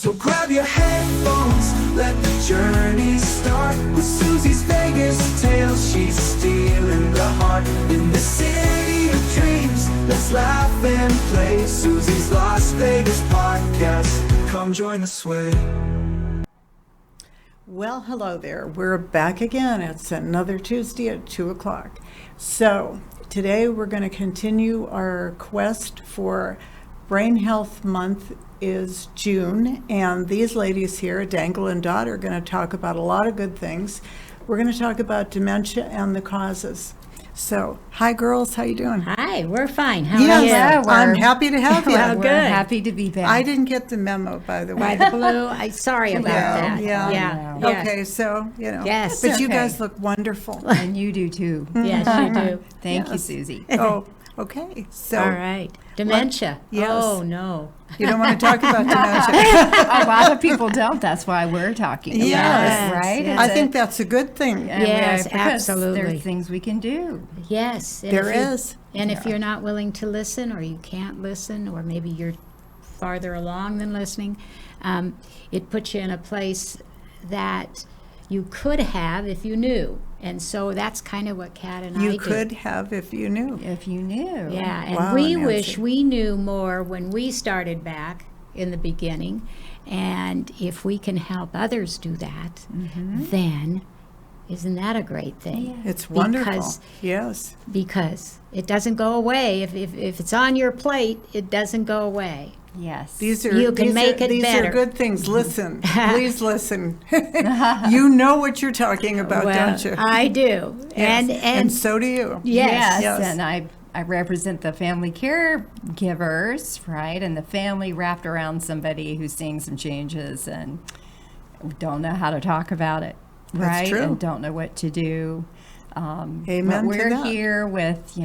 So grab your headphones, let the journey start. With Suzy's Vegas tales, she's stealing the heart. In the city of dreams, let's laugh and play. Suzy's Las Vegas podcast, come join us way. Well, hello there. We're back again. It's another Tuesday at 2 o'clock. So today we're going to continue our quest for Brain Health Month is June, and these ladies here, Dangle and Dot, are going to talk about a lot of good things. We're going to talk about dementia and the causes. So, hi girls, how you doing? Hi, we're fine. How Yes, are you? I'm happy to have you. Well, We're good. happy to be back. I didn't get the memo, by the way. By the blue, sorry about that. Yeah. Yeah. Okay, so, Yes. But you Okay. guys look wonderful. And you do too. Yes, you do. Thank you, Yes. Suzy. Oh, okay. So, All right. Dementia. Yes. Oh, no. you don't want to talk about dementia. A lot of people don't. That's why we're talking about Yes. it, right? Yes. I think that's a good thing. And Yes, because absolutely. There's things we can do. Yes. And There if you- is. And if you're not willing to listen, or you can't listen, or maybe you're farther along than listening, it puts you in a place that you could have if you knew. And so that's kind of what Kat and I do. You could have if you knew. If you knew. Yeah, and Wow, we Nancy. wish we knew more when we started back in the beginning. And if we can help others do that, then isn't that a great thing? It's wonderful. Because, Yes. because it doesn't go away. If it's on your plate, it doesn't go away. Yes. These are You can these make are, it these better. are good things. Listen, please listen. You know what you're talking about, Well, don't you? I do. Yes. And so do you. yes. Yes. And I represent the family caregivers, right? And the family wrapped around somebody who's seeing some changes and don't know how to talk about it, That's right? true. And don't know what to do. Amen But to we're that. here with,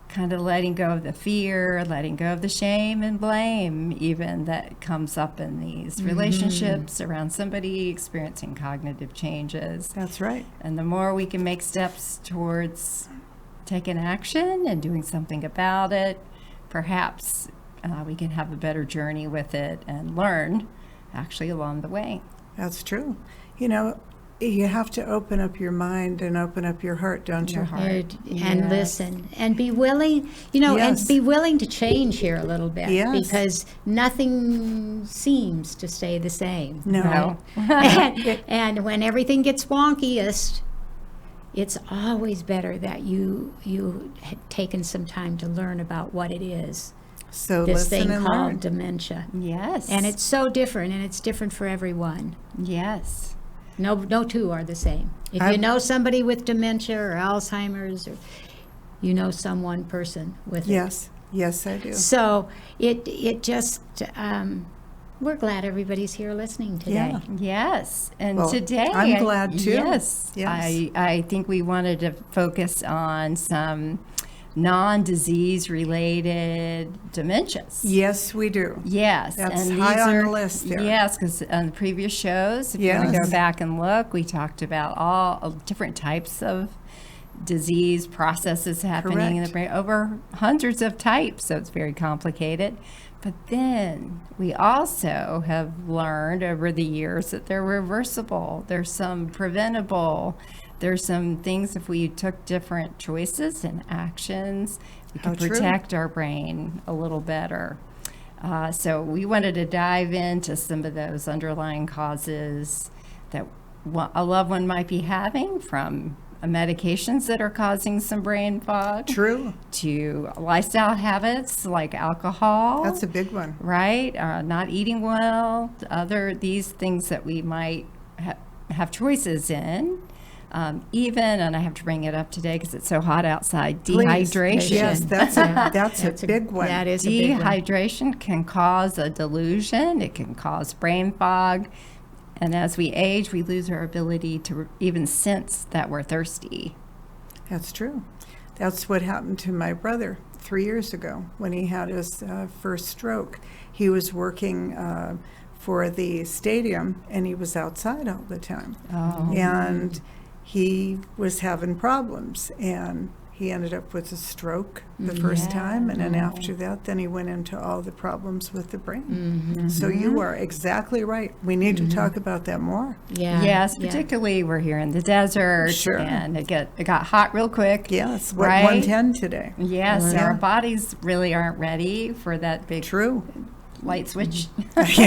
kind of letting go of the fear, letting go of the shame and blame, even that comes up in these relationships around somebody experiencing cognitive changes. That's right. And the more we can make steps towards taking action and doing something about it, perhaps we can have a better journey with it and learn actually along the way. That's true. You have to open up your mind and open up your heart, don't you? And Yes. listen and be willing, Yes. and be willing to change here a little bit, Yes. because nothing seems to stay the same. No. And when everything gets wonkiest, it's always better that you had taken some time to learn about what it is. So This listen thing and called learn. dementia. Yes. And it's so different, and it's different for everyone. yes. No two are the same. If you know somebody with dementia or Alzheimer's, or you know some one person with it. Yes, I do. So it just, we're glad everybody's here listening today. Yeah. Yes, and Well, today I'm glad too. Yes, Yes. I think we wanted to focus on some non-disease related dementias. Yes, we do. Yes, That's and high these on are the list there. Yes, because on the previous shows, if you want to Yes. go back and look, we talked about all different types of disease processes happening in the Correct. brain, over hundreds of types, so it's very complicated. But then we also have learned over the years that they're reversible. There's some preventable. There's some things, if we took different choices and actions, we How could true. protect our brain a little better. So we wanted to dive into some of those underlying causes that a loved one might be having, from medications that are causing some brain fog True. to lifestyle habits like alcohol. That's a big one. Right? Not eating well, these things that we might have choices in. Even, and I have to bring it up today because it's so hot outside, Please. dehydration. Yes, that's a big one. That is a big one. Dehydration can cause a delusion. It can cause brain fog. And as we age, we lose our ability to even sense that we're thirsty. That's true. That's what happened to my brother 3 years ago when he had his first stroke. He was working for the stadium, and he was outside all the time. Oh. And he was having problems, and he ended up with a stroke the first time, and then after that, then he went into all the problems with the brain. So you are exactly right. We need to talk about that more. Yeah. Yes, yeah. particularly we're here in the desert, Sure. and it got hot real quick. Yes, what, Right? 110 today. Yes, Yeah. our bodies really aren't ready for that big True. light switch. That's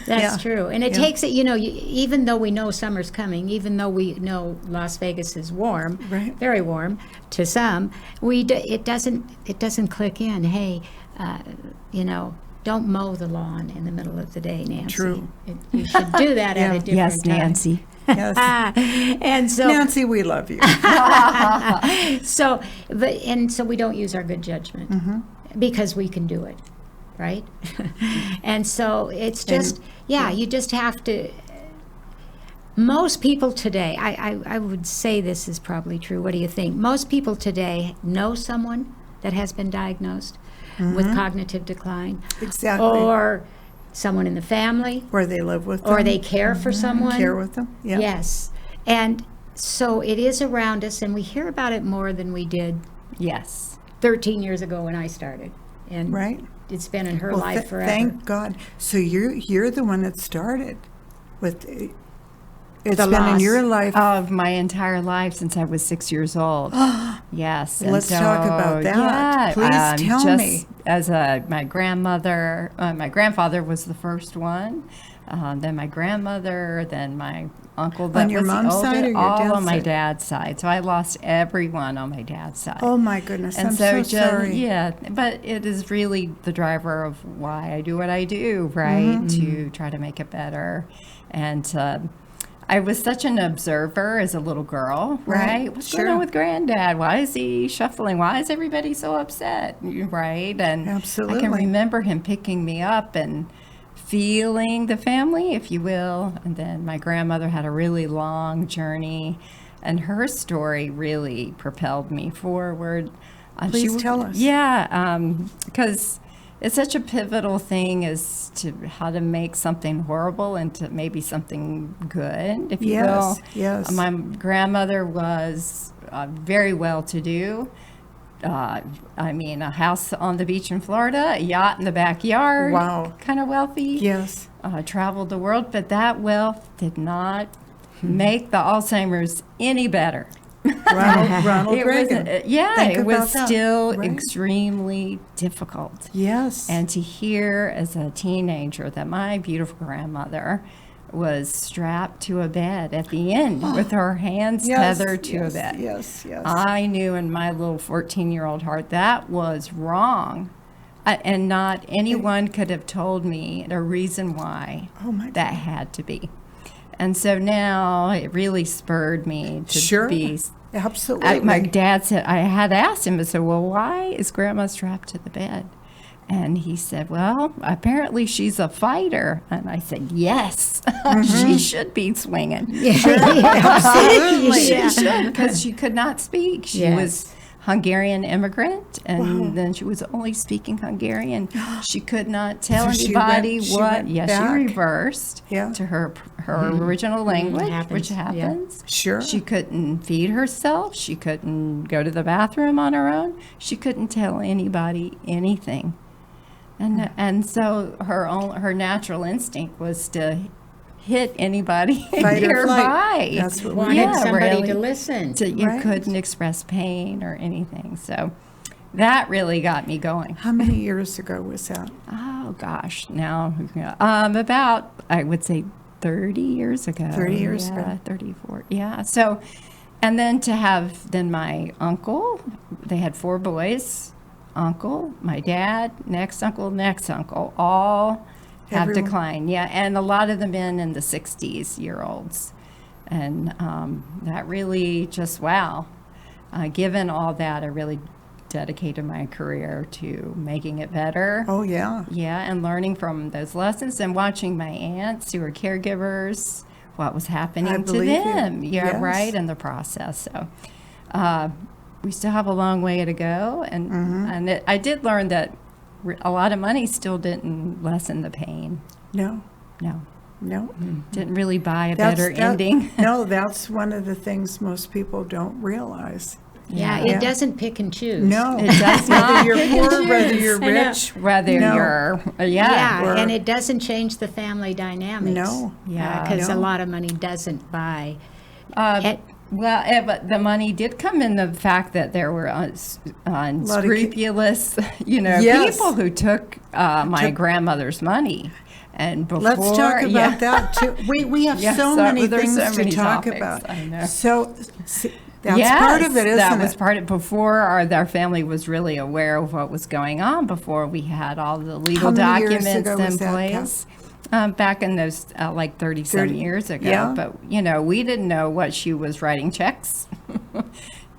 Yeah. true. And it takes it, even though we know summer's coming, even though we know Las Vegas is warm, Right. very warm to some, it doesn't click in. Hey, don't mow the lawn in the middle of the day, Nancy. True. You should do that at a different Yes, time. Nancy. Yes. And so, Nancy, we love you. so we don't use our good judgment because we can do it, right? And so it's just, you just have to. Most people today, I would say this is probably true. What do you think? Most people today know someone that has been diagnosed with cognitive decline, Exactly. or someone in the family, Or they live with them. or they care for someone. care with them. Yeah. Yes. And so it is around us, and we hear about it more than we did Yes. 13 years ago when I started. And Right. it's been in her Well, life forever. Thank God. So you're the one that started with it's The been in loss. your life. Of my entire life since I was 6 years old. Yes. and Let's talk about that. Yeah, Please tell just me. As my grandmother, my grandfather was the first one, then my grandmother, then my uncle that On your was the mom's oldest, side or your all dad's on my side? dad's side. So I lost everyone on my dad's side. Oh my goodness! And I'm so so sorry. yeah, but it is really the driver of why I do what I do, right? To try to make it better. And I was such an observer as a little girl, Right, right? What's sure. going on with Granddad? Why is he shuffling? Why is everybody so upset? Right? And I Absolutely. can remember him picking me up and feeling the family, if you will. And then my grandmother had a really long journey, and her story really propelled me forward. Please tell us. Yeah, because it's such a pivotal thing as to how to make something horrible into maybe something good, if you Yes, will. yes. My grandmother was very well-to-do. A house on the beach in Florida, a yacht in the backyard. Wow. Kind of wealthy. Yes. Traveled the world, but that wealth did not make the Alzheimer's any better. Ronald It Reagan. was, Think it was about that, still right? extremely difficult. Yes. And to hear as a teenager that my beautiful grandmother was strapped to a bed at the end with her hands Yes, tethered to yes, a bed. Yes. Yes. I knew in my little 14-year-old heart that was wrong. And not anyone could have told me the reason why Oh, my that had to be. And so now it really spurred me to Sure. be. Absolutely. My dad said, I had asked him, I said, well, why is Grandma strapped to the bed? And he said, well, apparently she's a fighter. And I said, yes, she should be swinging. Absolutely. She should, because she could not speak. She Yes. was Hungarian immigrant, and then she was only speaking Hungarian. She could not tell So she anybody went- she what. went Yes, back. she reversed Yeah. to her original language, happens, which yeah. happens. Sure. She couldn't feed herself. She couldn't go to the bathroom on her own. She couldn't tell anybody anything. And so her natural instinct was to hit anybody Fight or nearby. flight. That's what we Wanted Yeah, somebody really. to listen. You Right. couldn't express pain or anything. So that really got me going. How many years ago was that? Oh gosh, now about I would say 30 years ago. 30 years yeah, ago. 34. Yeah. So, and then to have my uncle, they had 4 boys. Uncle, my dad, next uncle, all have Everyone. declined. Yeah, and a lot of the men in the 60s-year-olds. And that really just, wow. Given all that, I really dedicated my career to making it better. Oh, yeah. Yeah, and learning from those lessons and watching my aunts who were caregivers, what was I happening to believe you. them. Yeah, Yes. right, in the process. So we still have a long way to go. And I did learn that a lot of money still didn't lessen the pain. No. No, No. didn't really buy a That's- better that- ending. No, that's one of the things most people don't realize. Yeah, Yeah. it doesn't pick and choose. No. It does Whether not. you're poor, whether you're I know. rich. Whether No. you're, Yeah, Or- and it doesn't change the family dynamics. No. Yeah. Because a No. lot of money doesn't buy. Well, but the money did come in the fact that there were unscrupulous, Yes. people who took my grandmother's money. And before, Let's talk about yeah. that too. We have Yes, so many there's things so many to talk topics, about. I know. So that's part of it, isn't that was it? part of before our family was really aware of what was going on, before we had all the legal How many years documents ago was in that, place. Back in those like 30-some 30 years ago. yeah. But, we didn't know what she was writing checks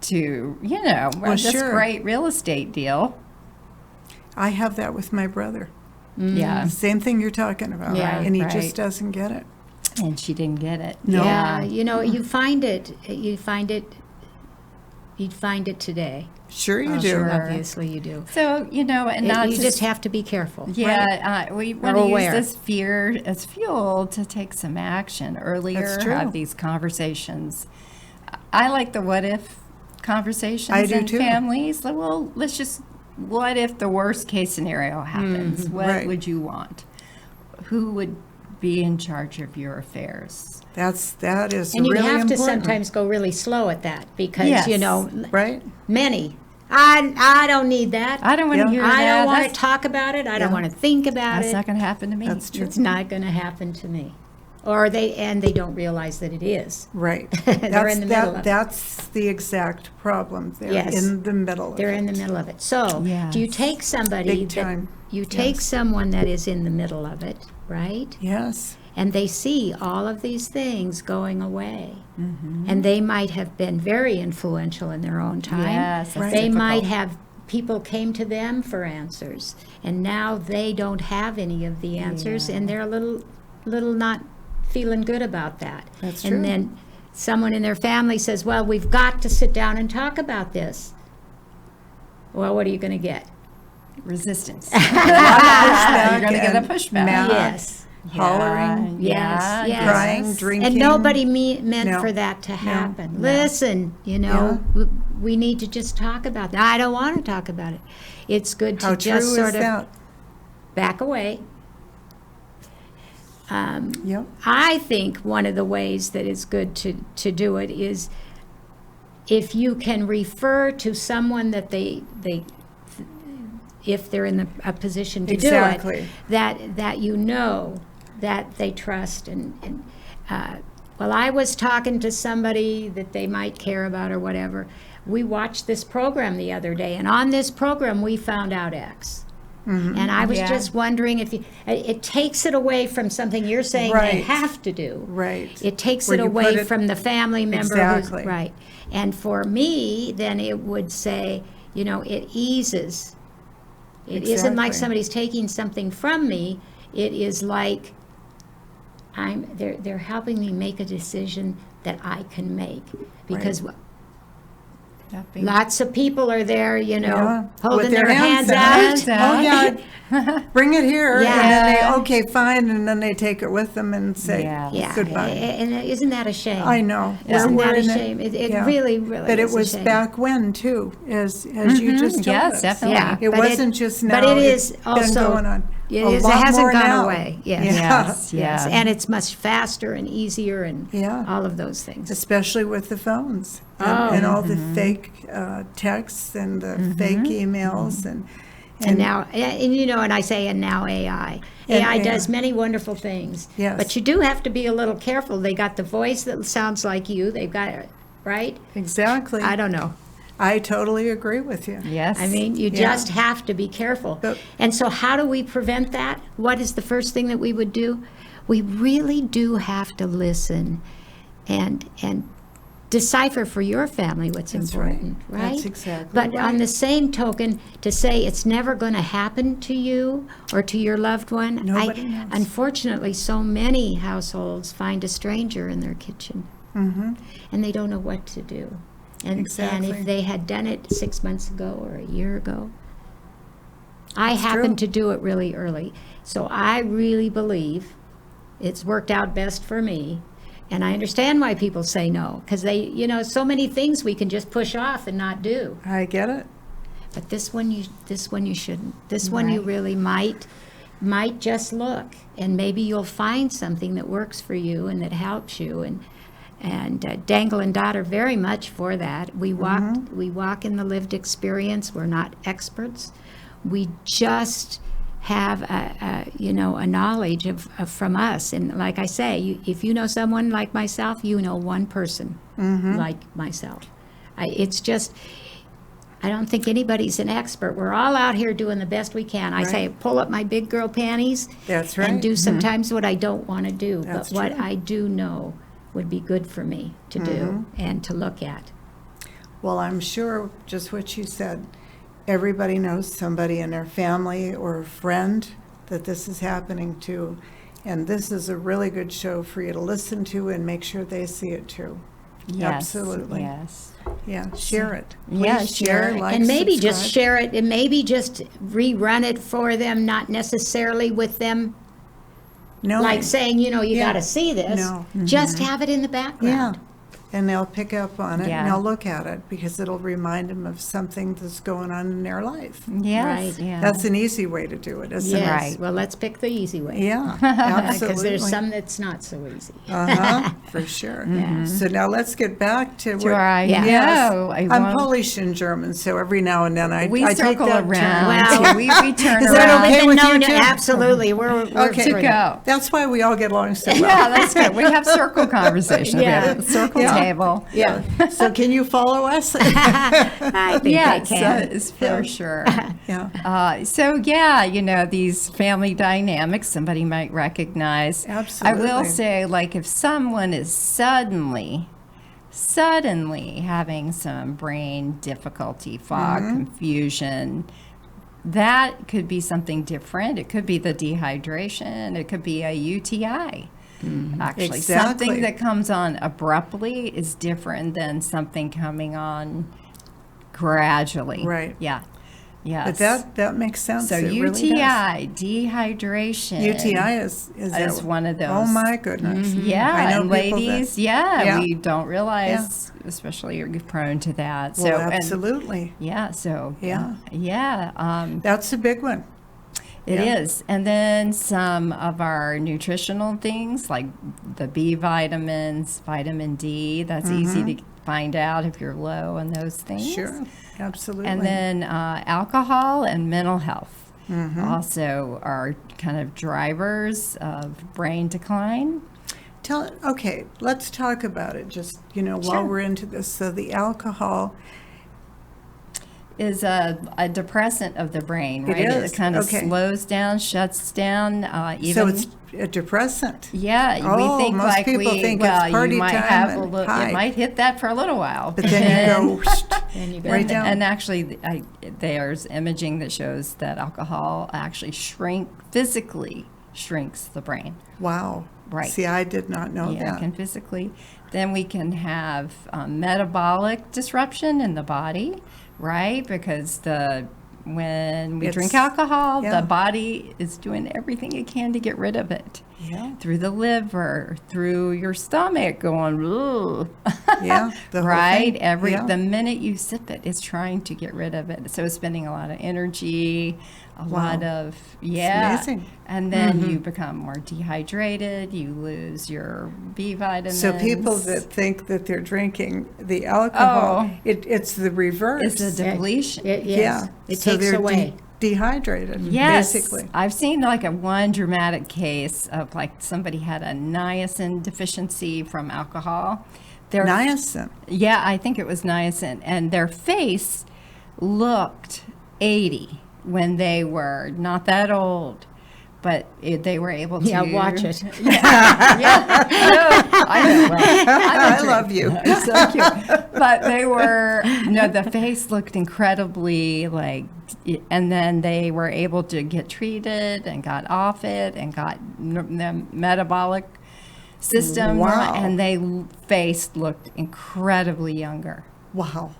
to, this sure. great real estate deal. I have that with my brother. Yeah. Same thing you're talking about. Yeah, And he right. just doesn't get it. And she didn't get it. No. Yeah, you find it today. Sure you Oh, do. sure. Obviously you do. So, and not You to just have to be careful. Yeah, we want to use aware. this fear as fuel to take some action earlier, That's true. have these conversations. I like the what if conversations I do in too. families. Like, well, let's just, what if the worst case scenario happens? What right. would you want? Who would be in charge of your affairs? That is And you really have to important. sometimes go really slow at that because, Yes. Right? many, I don't need that. I don't want to Yeah. hear I that. don't want to That's- talk about it. I don't Yeah. want to think about That's it. not going to happen to me. That's true. It's not going to happen to me. Or they don't realize that it is. Right. They're in the middle of it. That's the exact problem. They're Yes. in the middle of They're it. in the middle of it. So, Yes. do you take somebody Big time. you take Yes. someone that is in the middle of it, right? Yes. And they see all of these things going away. Mm-hmm. And they might have been very influential in their own time. Yes, that's They might difficult. have people came to them for answers. And now they don't have any of the answers and they're a little not feeling good about that. That's true. And then someone in their family says, well, we've got to sit down and talk about this. Well, what are you going to get? Resistance. Pushback You're going to get a and pushback. mad. Yes. Hollering. Yes, yes. Crying, drinking. And nobody meant No. for that to happen. No. Listen, we need to just talk about that. I don't want to talk about it. It's good to How just true sort is of that? back away. Yep. I think one of the ways that it's good to do it is if you can refer to someone that they if they're in a position to Exactly. do it, that that they trust and well, I was talking to somebody that they might care about or whatever. We watched this program the other day, and on this program we found out X. And I was Yeah. just wondering if it takes it away from something you're saying they Right. have to do. Right. It takes Where it you away put it- from the family member Exactly. who's right. And for me, then it would say, it eases. It isn't like Exactly. somebody's taking something from me. It is like they're helping me make a decision that I can make because lots of people are there, Yeah. holding With their their hands hands out. Oh, yeah. Bring it here. Yeah. And then they, okay, fine. And then they take it with them and say Yeah. Yeah, goodbye. and isn't that a shame? I know. Isn't We're that a in shame? It yeah. really, really But it is a was shame. back when, too, as you just told Yes, us. definitely. Yeah, It but wasn't just now. But it It's is been also going on It a is. It lot hasn't more gone now. away. Yes. Yeah. Yes, Yes, yeah. and it's much faster and easier and Yeah. all of those things. Especially with the phones Oh. and all the fake texts and the fake emails And now, and I say, and now AI. And AI AI. does many wonderful things. Yes. But you do have to be a little careful. They got the voice that sounds like you. They've got it, right? exactly. I don't know. I totally agree with you. Yes. I mean, you Yeah. just have to be careful. But- And so how do we prevent that? What is the first thing that we would do? We really do have to listen and decipher for your family what's That's right. important, right? That's exactly But on right. the same token, to say it's never going to happen to you or to your loved one, Nobody knows. unfortunately, so many households find a stranger in their kitchen, and they don't know what to do. And Exactly. if they had done it 6 months ago or a year ago, I That's happened true. to do it really early. So I really believe it's worked out best for me And I understand why people say no, because so many things we can just push off and not do. I get it. But this one you shouldn't. This one you really might just look, and maybe you'll find something that works for you and that helps you. And Dangle and Dot are very much for that. We walk in the lived experience. We're not experts. We just have a knowledge of from us. And like I say, if you know someone like myself, you know one person like myself. I don't think anybody's an expert. We're all out here doing the best we can. I say, pull up my big girl panties. That's right. And do sometimes what I don't want to do. That's but what true. I do know would be good for me to do and to look at. Well, I'm sure just what you said, everybody knows somebody in their family or a friend that this is happening to. And this is a really good show for you to listen to and make sure they see it too. Yes, Absolutely. yes. Yeah, share it. Yeah, Please share it. like, And maybe just subscribe. share it, and maybe just rerun it for them, not necessarily with them, No, like saying, you Yeah. got to see this. No. Just have it in the background. Yeah, and they'll pick up on it Yeah. and they'll look at it because it'll remind them of something that's going on in their life. Yes, Right. yeah. That's an easy way to do it, isn't Yes. it? Right. Well, let's pick the easy way. Yeah, absolutely. Because there's some that's not so easy. For sure. Yeah. So now let's get back to To our I Yeah. know. I I'm won't- Polish and German, so every now and then I we take circle that around. turn. Well, we turn Is that around. okay with you No, too? absolutely. We're Okay. for To go. That's why we all get along so well. Yeah, that's good. We have circle conversation. Yeah. We have a circle Yeah. table. Yeah. So can you follow us? I think Yes, I can. that is for sure. Yeah. These family dynamics somebody might recognize. Absolutely. I will say, like, if someone is suddenly having some brain difficulty, fog, confusion, that could be something different. It could be the dehydration. It could be a UTI. Actually, Exactly. something that comes on abruptly is different than something coming on gradually. Right. Yeah. Yes. But that makes sense. So It really UTI, dehydration. does. UTI is is one of those. Oh my goodness. Yeah, I know and people that- ladies, Yeah. we don't realize, especially you're prone to that. Well, So and- absolutely. yeah. That's a big one. It Yeah. is. And then some of our nutritional things like the B vitamins, vitamin D, that's easy to find out if you're low on those things. Sure. Absolutely. And then alcohol and mental health also are kind of drivers of brain decline. Okay, let's talk about it just, while Sure. we're into this. So the alcohol, Is a depressant of the brain, It right? is, It kind of okay. slows down, shuts down. Even so it's a depressant. yeah, Oh, we think most like people we think it's well, party you might time have a and little, high. it might hit that for a little while, But then you go And you right down. And actually, there's imaging that shows that alcohol actually physically shrinks the brain. Wow. Right. See, I did not know Yeah, it that. can physically. Then we can have metabolic disruption in the body, right? Because when we drink It's- alcohol, yeah. the body is doing everything it can to get rid of it. Yeah. Through the liver, through your stomach, going, ooh. Yeah. The whole Right? thing. Yeah. The minute you sip it, it's trying to get rid of it. So it's spending a lot of energy, a lot of, amazing. And then you become more dehydrated, you lose your B vitamins. So people that think that they're drinking the alcohol, Oh. it's the reverse. It's a depletion. Yes. Yeah. It So takes they're away. dehydrated, Yes, basically. I've seen like one dramatic case of like somebody had a niacin deficiency from alcohol. Their Niacin. Yeah, I think it was niacin. And their face looked 80 when they were not that old, but they were able to. Yeah, watch it. I know. Well, I love you. It's so cute. But they were, the face looked incredibly and then they were able to get treated and got off it and got the metabolic system. Wow. And face looked incredibly younger. Wow.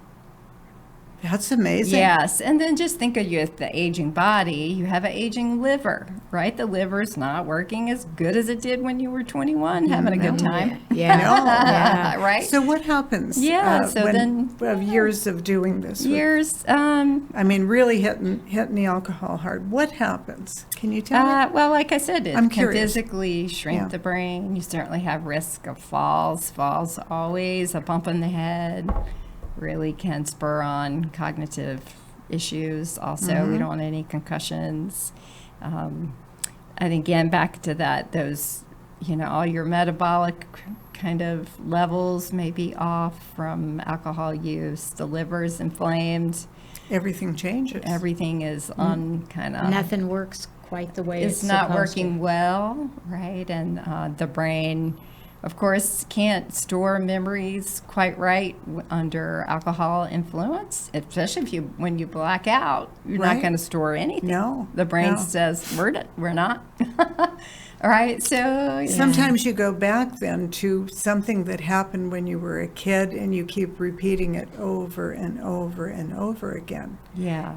That's amazing. Yes, and then just think of you as the aging body. You have an aging liver, right? The liver's not working as good as it did when you were 21, having a good time. Yeah. No. Yeah. Right? So what happens? Yeah, so then- of years of doing this. Years, I mean, really hitting the alcohol hard. What happens? Can you tell me? well, like I said, it I'm can curious. physically shrink Yeah. the brain. You certainly have risk of falls. Falls always, a bump in the head really can spur on cognitive issues. Also, Mm-hmm. we don't want any concussions. And again, back to that, those, all your metabolic kind of levels may be off from alcohol use. The liver's inflamed. Everything changes. Everything is on kind of... Nothing works quite the way It's it's not supposed to. working well, right? And the brain, of course, can't store memories quite right under alcohol influence, especially when you black out. You're not Right. going to store anything. No, The brain no. says, we're not. All right, so... yeah. Sometimes you go back then to something that happened when you were a kid and you keep repeating it over and over and over again. Yeah.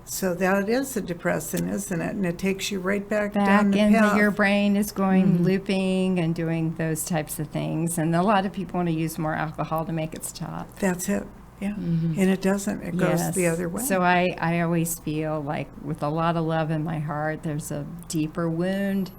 So that is a depressant, isn't it? And it takes you right back Back down the into path. your brain is going looping and doing those types of things. And a lot of people want to use more alcohol to make it stop. That's it. Yeah. And it doesn't. It goes the Yes. other way. So I always feel like with a lot of love in my heart, there's a deeper wound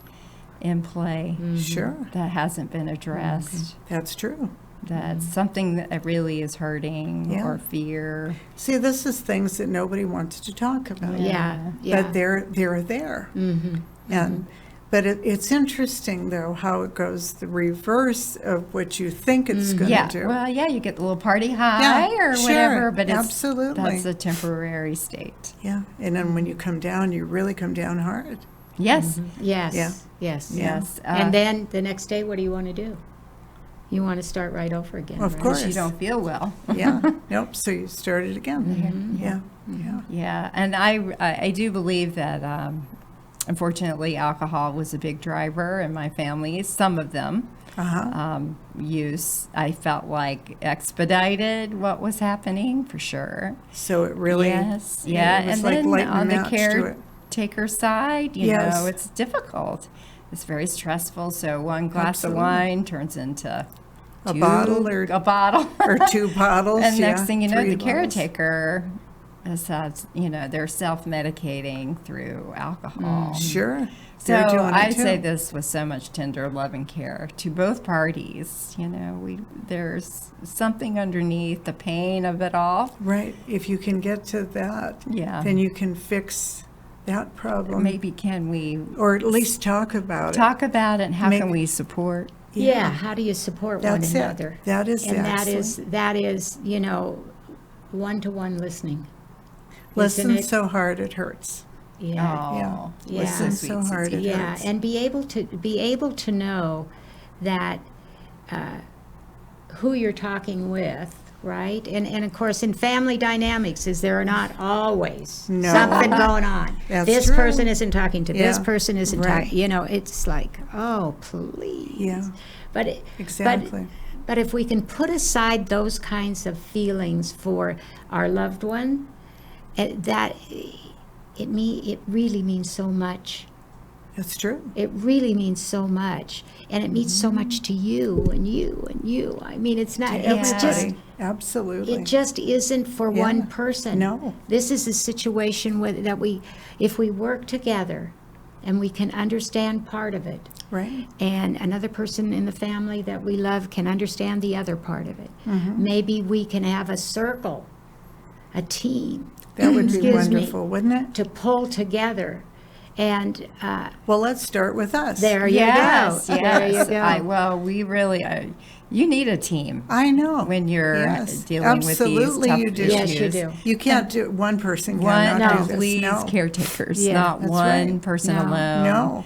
in play Sure. that hasn't been addressed. That's true. That's something that really is hurting Yeah. or fear. See, this is things that nobody wants to talk about. Yeah. Yeah. But they're there. Mm-hmm. And but it's interesting though how it goes the reverse of what you think it's going to Yeah. do. Well, yeah, you get the little party high or sure. whatever, but Absolutely. that's a temporary state. Yeah. And then when you come down, you really come down hard. Yes. Yes. Yeah. Yes. Yes. And then the next day, what do you want to do? You want to start right over again. Of right? course. You don't feel well. Yeah. Nope. So you start it again. Yeah. Yeah. Yeah, and I do believe that unfortunately alcohol was a big driver in my family. Some of them use I felt like expedited what was happening for sure. So it really Yes, it yeah, was and like then lighting a on the match to it. caretaker side, you Yes. know, it's difficult. It's very stressful. So one glass Absolutely. of wine turns into A bottle or- a bottle Or 2 bottles. and yeah, next thing you know, 3 the bottles. caretaker is, they're self-medicating through alcohol. Sure. So They're doing it I too. say this with so much tender love and care to both parties. There's something underneath the pain of it all. Right. If you can get to that, Yeah. then you can fix that problem. Maybe can we Or at least talk about talk about it and how Make- can we support? it. Yeah. How do you support That's one it. another? That is And excellent. that is, one-to-one listening. Listen Isn't it? so hard it hurts. Yeah. Yeah. Yeah. Listen Sweet, so sweet, hard it Yeah, hurts. and be able to know that who you're talking with, right? And of course, in family dynamics, is there are not always No. something going on. That's This true. person isn't talking to this Yeah, person isn't right. talking. It's like, oh, please. Yeah. But Exactly. But if we can put aside those kinds of feelings for our loved one, that it really means so much. It's true. It really means so much, and it means so much to you and you and you. I mean, it's not. It's just. Everybody. Absolutely. It just isn't for Yeah. one person. No. This is a situation if we work together, and we can understand part of it, Right. and another person in the family that we love can understand the other part of it. Mm-hmm. Maybe we can have a circle, a team. That would be Excuse me, wonderful, wouldn't it? to pull together, and Well, let's start with us. there you Yes, go. yes. There you go. We really, you need a team I know. when you're Yes. dealing with these Absolutely tough you do. Yes, you issues. do. You can't do one person One cannot do this. complete No. caretakers, Yeah, not that's one right. person No. alone. No.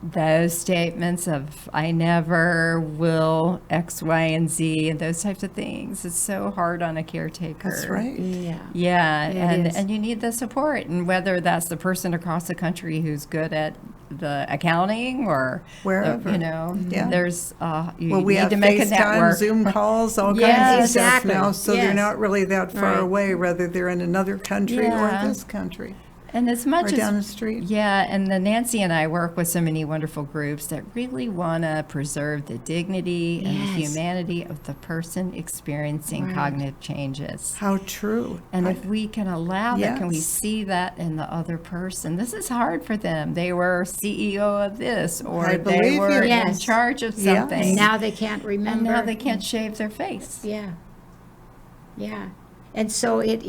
Those statements of I never will X, Y, and Z and those types of things. It's so hard on a caretaker. That's right. Yeah. Yeah, It and is. and you need the support, and whether that's the person across the country who's good at the accounting or Wherever. the, there's you Well, we need have to make a FaceTime, network. Zoom calls, all Yes, kinds of stuff exactly. now, so they're Yes. not really that far Right. away, whether they're in another country Yeah. or this country, And as or much down the as street. and the Nancy and I work with so many wonderful groups that really want to preserve the dignity and the Yes. humanity of the person experiencing Right. cognitive changes. How true. And if we can allow that, can we Yes. see that in the other person? This is hard for them. They were CEO of this, or I they believe were you. in Yes. charge of Yes. something. And now they can't remember. And now they can't shave their face. Yeah. Yeah. And so it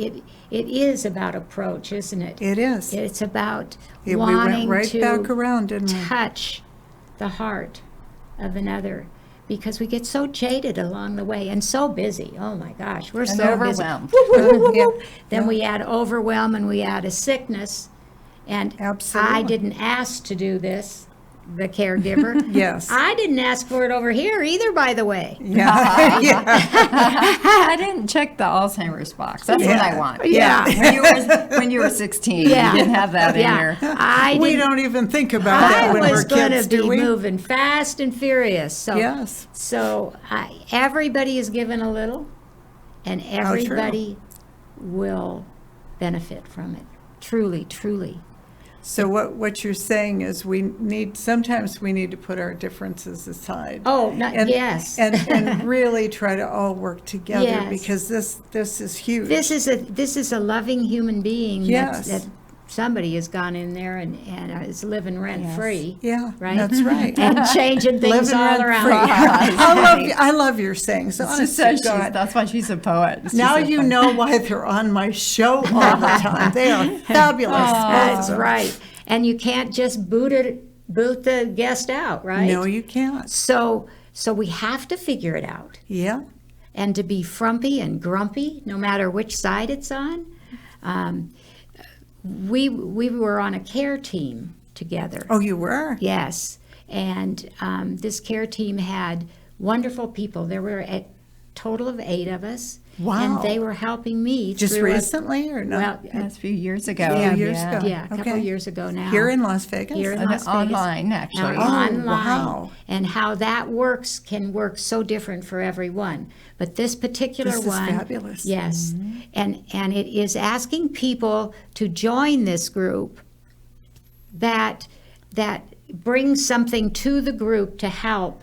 is about approach, isn't it? It is. It's about We went wanting right to back around, didn't we? touch the heart of another, because we get so jaded along the way and so busy. Oh my gosh, we're And so overwhelmed. busy. Yeah. Then we add overwhelm and we add a sickness. And I Absolutely. didn't ask to do this, the caregiver. Yes. I didn't ask for it over here either, by the way. Yeah. Yeah. I didn't check the Alzheimer's box. That's what I want. Yeah. When you were 16, Yeah. you didn't have that in Yeah. your. I We didn't. don't even think about that I when was we're going kids, to do be we? moving fast and furious. So, Yes. everybody is given a little, and true. everybody will benefit from it. Truly, truly. So what you're saying is sometimes we need to put our differences aside. Oh, yes. And really try to all work together Yes. because this is huge. This is a loving human being Yes. that somebody has gone in there and is living rent free. Yeah, Right? that's right. And changing things Living all rent-free. around. I love your sayings. Honest to God. That's why she's a poet. She's Now so you funny. know why they're on my show all the time. They are fabulous. both of That's them. right. And you can't just boot the guest out, right? No, you can't. So we have to figure it out. Yeah. And to be frumpy and grumpy, no matter which side it's on. We were on a care team together. Oh, you were? Yes. And this care team had wonderful people. There were a total of 8 of us. Wow. And they were helping me Just through recently or no? Well, That's a few years ago. A few years ago. yeah, a couple Okay. of years ago now. Here in Las Vegas? Here in And Las Vegas. online, actually. Now, Oh, online. wow. And how that works can work so different for everyone. But this particular This is one, fabulous. yes, and it is asking people to join this group that brings something to the group to help.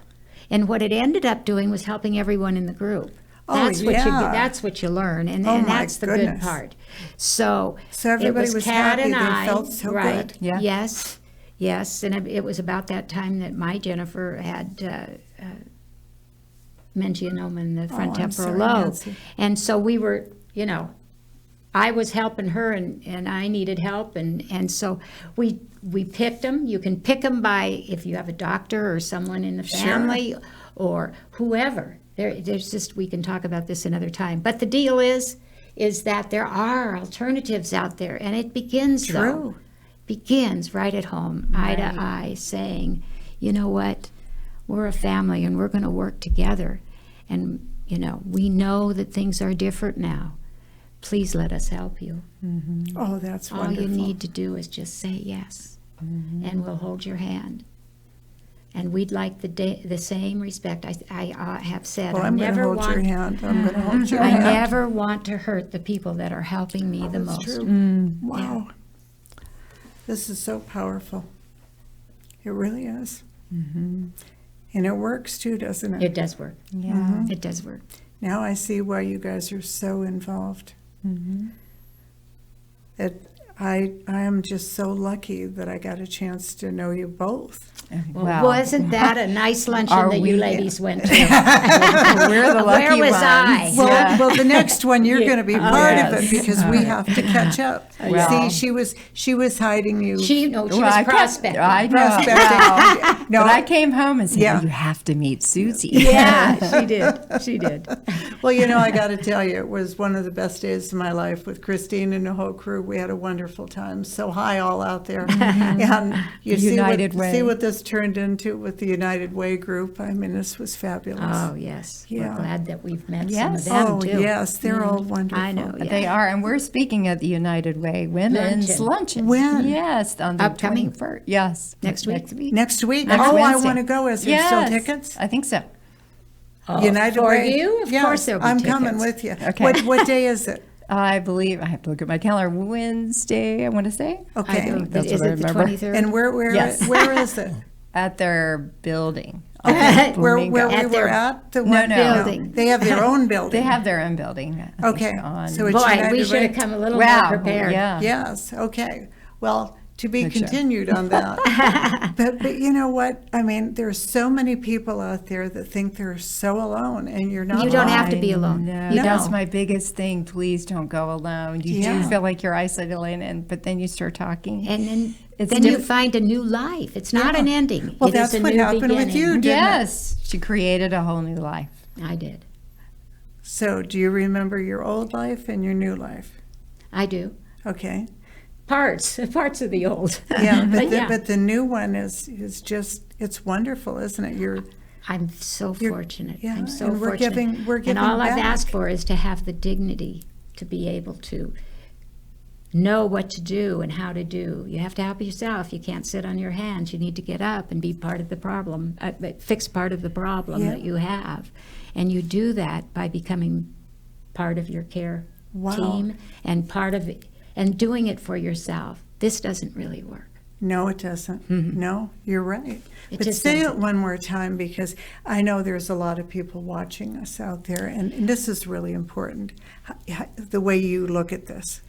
And what it ended up doing was helping everyone in the group. Oh, That's what yeah. that's what you learn, and Oh, my that's the good goodness. part. So everybody it was Kat happy. and They I, felt so right? good. Yeah. Yes, and it was about that time that my Jennifer had meningioma in the front I'm temporal sorry, lobe, Nancy. and so we were, I was helping her, and I needed help, and so we picked them. You can pick them by if you have a doctor or someone in the Sure. family or whoever. There's just, we can talk about this another time. But the deal is that there are alternatives out there, and it begins True. begins right at home, eye to eye, saying, you know what, we're a family and we're going to work together, and we know that things are different now. Please let us help you. Oh, that's All wonderful. you need to do is just say yes, and we'll hold your hand. And we'd like the same respect. I have said, Well, I I'm going to never hold want your hand. I'm going to hold your I hand. never want to hurt the people that are helping me the That's most. true. Wow. This is so powerful. It really is. And it works too, doesn't it? It does work. Yeah. It does work. Now I see why you guys are so involved. I am just so lucky that I got a chance to know you both. Well, wasn't that a nice luncheon Are that you we- ladies went to? We're the lucky Where was ones. I? Well, the next one you're Yeah. going to be Oh, part yes. of it because we have to catch up. Well. See, she was hiding you. She was I prospecting. I know. Prospecting. Well, No. but I came home and said, Yeah. you have to meet Suzy. Yeah, she did. She did. Well, I got to tell you, it was one of the best days of my life with Christine and the whole crew. We had a wonderful wonderful time. So hi, all out there. And you United Way. see what this turned into with the United Way group. I mean, this was fabulous. Oh, yes. Yeah. We're glad that we've met Yes. some of them, Oh, too. yes, they're all wonderful. I know, yeah. They are, and we're speaking at the United Way Women's Luncheon. When? Yes, on the Upcoming? 21st. Yes. Next week? Next week? Next I Wednesday. want to go. Is there Yes, still tickets? I think so. United for Way? you? Of Yes, course there'll be I'm tickets. coming with you. Okay. What day is it? I believe, I have to look at my calendar, Wednesday, I want to say, Okay. That's Is what I it the remember. 23rd? And where Yes. where is it? at their building. Where Flamingo. we At were their at? The No, one- no. Building. They have their own building. They have their own building. I think, Okay, on- so it's Boy, we United should have Way? come a little Wow, more prepared. yeah. Yes, okay. Well, to be Good show. continued on that. But you know what? I mean, there's so many people out there that think they're so alone, and you're not You don't alone. have to be alone. No, You that's don't. my biggest thing. Please don't go alone. You Yeah. do feel like you're isolated, but then you start talking. And then, It's then you diff- find a new life. It's not an ending. Well, It is that's a what new happened with beginning. you, didn't it? Yes, she created a whole new life. I did. So do you remember your old life and your new life? I do. Okay. Parts of the old. Yeah, But but the new one is just, it's wonderful, isn't it? I'm so You're- fortunate. yeah, I'm so and we're fortunate. giving and all I've back. asked for is to have the dignity to be able to know what to do and how to do. You have to help yourself. You can't sit on your hands. You need to get up and be part of the problem, fix part of the problem Yeah. that you have. And you do that by becoming part of your care Wow. team and part of it, and doing it for yourself. This doesn't really work. No, it doesn't. No, you're right. It But just say it doesn't. one more time, because I know there's a lot of people watching us out there, and this is really important, the way you look at this.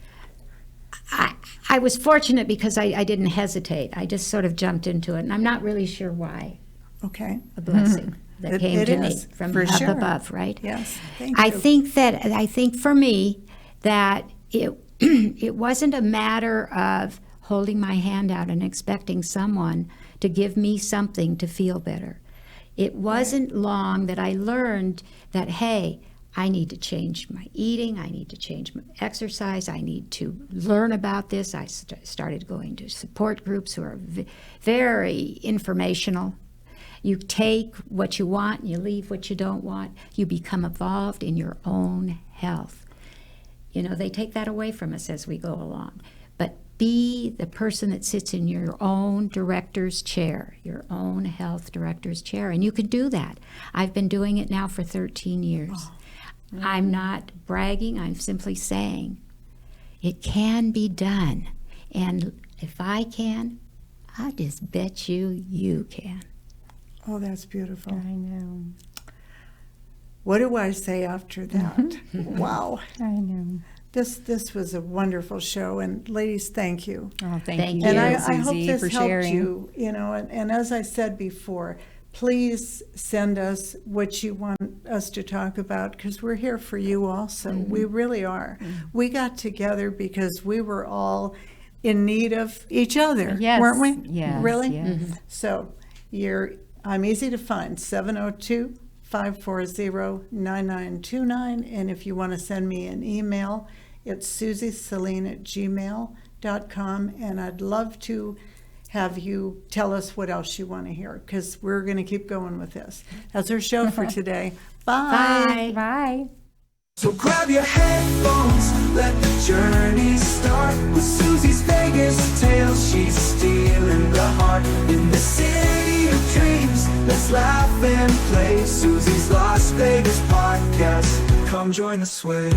I was fortunate because I didn't hesitate. I just sort of jumped into it, and I'm not really sure why. Okay? A blessing that It- came it to me is, from for up sure. above, right? Yes, thank I you. think for me that it it wasn't a matter of holding my hand out and expecting someone to give me something to feel better. It wasn't long that I learned that, hey, I need to change my eating, I need to change my exercise, I need to learn about this. I started going to support groups who are very informational. You take what you want, and you leave what you don't want. You become involved in your own health. You know, they take that away from us as we go along. But be the person that sits in your own director's chair, your own health director's chair. And you can do that. I've been doing it now for 13 years. I'm not bragging, I'm simply saying it can be done. And if I can, I just bet you can. Oh, that's beautiful. I know. What do I say after that? Wow. I know. This was a wonderful show, and ladies, thank you. Oh, Thank thank you. you, And I Suzy, hope this for helped sharing. you, and as I said before, please send us what you want us to talk about, because we're here for you also. Mm-hmm. We really are. We got together because we were all in need of each other, Yes, weren't we? yes, Really? yes. So I'm easy to find, 702-540-9929, and if you want to send me an email, it's suzysaline@gmail.com, and I'd love to have you tell us what else you want to hear, because we're going to keep going with this. That's our show for today. Bye. Bye. So grab your headphones, let the journey start with Suzy's Vegas tales. She's stealing the heart in the city of dreams. Let's laugh and play Suzy's Las Vegas podcast. Come join the sway.